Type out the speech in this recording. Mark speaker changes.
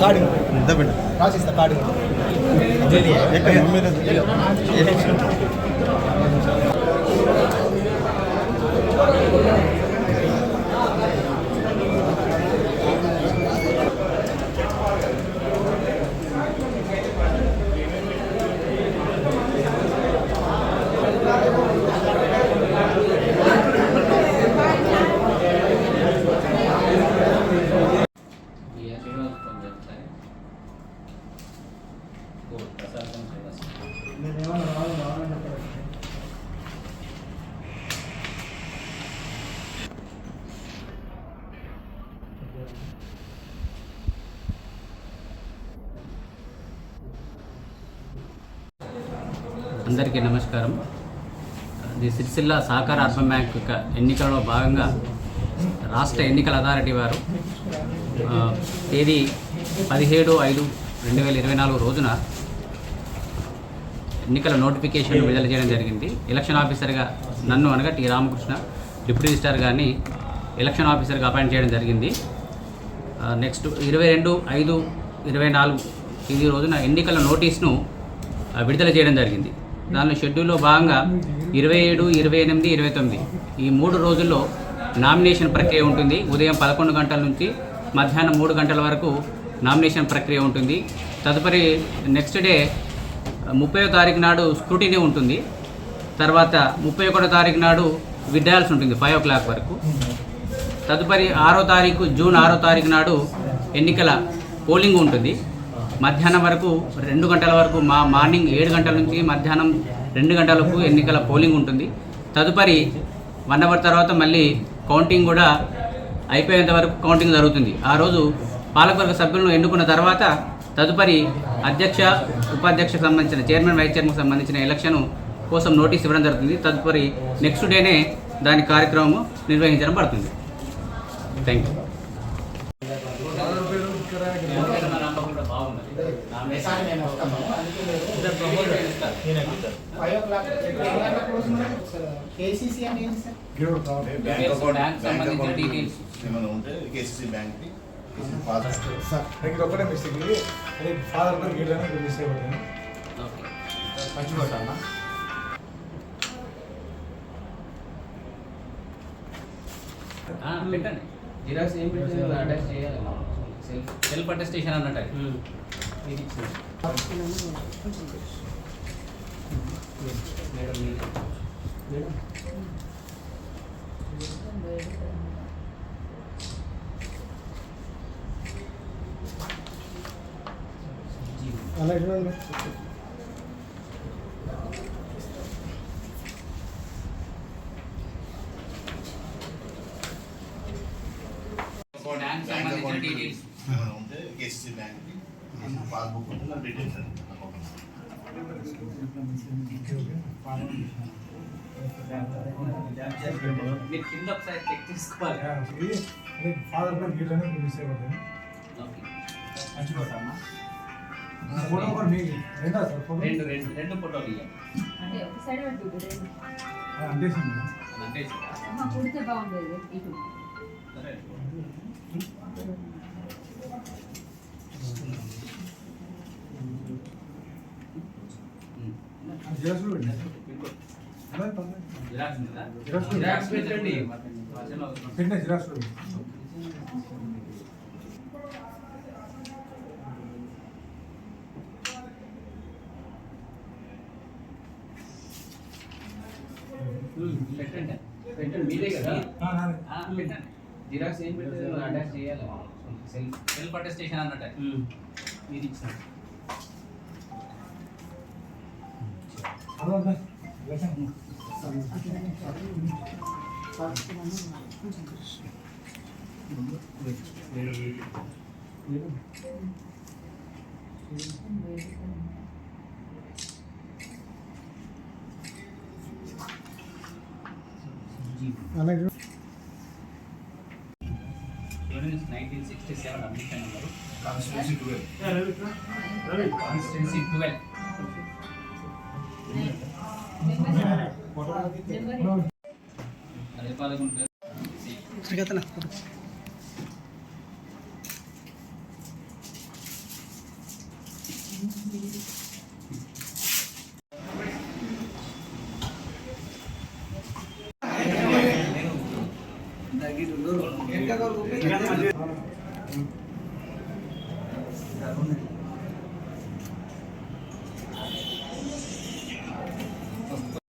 Speaker 1: Card रासिस्ता card
Speaker 2: అందరికీ నమస్కారం. The Sircilla సహకార అర్బన్ బ్యాంక్ ఎన్నికలలో భాగంగా రాష్ట్ర ఎన్నికల అథారిటీ వారు తేదీ 17/5/2024 రోజున ఎన్నికల నోటిఫికేషన్ విడుదల చేయడం జరిగింది. ఎలక్షన్ ఆఫీసర్గా నన్ను అనగా టి రామకృష్ణ, డిప్యూటీ రిజిస్ట్రార్ గారిని ఎలక్షన్ ఆఫీసర్గా అపాయింట్ చేయడం జరిగింది. నెక్స్ట్ 22/5/24 ఈ రోజున ఎన్నికల నోటీస్ను విడుదల చేయడం జరిగింది. దానిలో షెడ్యూల్లో భాగంగా 27, 28, 29 ఈ 3 రోజుల్లో నామినేషన్ ప్రక్రియ ఉంటుంది. ఉదయం 11 గంటల నుంచి మధ్యాహ్నం 3 గంటల వరకు నామినేషన్ ప్రక్రియ ఉంటుంది. తదుపరి నెక్స్ట్ డే 30వ తారీఖు నాడు స్క్రూటినీ ఉంటుంది. తర్వాత 31వ తారీఖు నాడు విడ్రాయల్స్ ఉంటుంది 5 o'clock వరకు. తదుపరి జూన్ 6వ తారీఖు నాడు ఎన్నికల పోలింగ్ ఉంటుంది. మధ్యాహ్నం వరకు 2 గంటల వరకు మార్నింగ్ 7 గంటల నుంచి మధ్యాహ్నం 2 గంటలకు ఎన్నికల పోలింగ్ ఉంటుంది. తదుపరి 1 అవర్ తర్వాత మళ్ళీ కౌంటింగ్ కూడా అయిపోయేంత వరకు కౌంటింగ్ జరుగుతుంది. ఆ రోజు పాలకవర్గ సభ్యులను ఎన్నుకున్న తర్వాత తదుపరి అధ్యక్ష, ఉపాధ్యక్షకు సంబంధించిన చైర్మన్, వైస్ చైర్మన్కి సంబంధించిన ఎలక్షన్ కోసం నోటీస్ ఇవ్వడం జరుగుతుంది. తదుపరి నెక్స్ట్ డేనే దాని కార్యక్రమం నిర్వహించడం పడుతుంది. Thank you. పెట్టండి. జిరాక్స్ ఏం పెట్టాలి, అటాచ్ చేయాలి. సెల్ఫ్ అటెస్టేషన్ అన్నట్టు
Speaker 3: కేసీసీ బ్యాంక్ పాస్బుక్ డీటెయిల్స్
Speaker 2: కింద ఒకసారి చెక్ చేసుకోవాలి.
Speaker 1: ఫాదర్ పేరు గీట్లనే మిస్ అయిపోతుంది. మంచిపోతామా ఫోటో కూడా మీకు రెండా సార్? ఫోటో
Speaker 2: రెండు ఫోటోలు ఇవ్వాలి.
Speaker 4: అంటే ఒక సైడ్ పెట్టు రెండు
Speaker 2: అంటే
Speaker 4: కుడితే బాగుండేది. ఇటు
Speaker 2: సరే జిరాక్స్ పెట్టండి.
Speaker 1: జిరాక్స్
Speaker 2: పెట్టండి పెట్టండి మీరే కదా పెట్టండి. జిరాక్స్ ఏం పెట్టారు, అటాచ్ చేయాలి. సెల్ఫ్ అటెస్టేషన్ అన్నట్టు మీరు ఇచ్చిన
Speaker 1: అలాగే
Speaker 2: 1967 అడ్మిషన్ నెంబరు
Speaker 3: కాన్స్టిట్యూన్సీ 12.
Speaker 2: కాన్స్టిట్యున్సీ 12. అదే 11
Speaker 1: ఎంత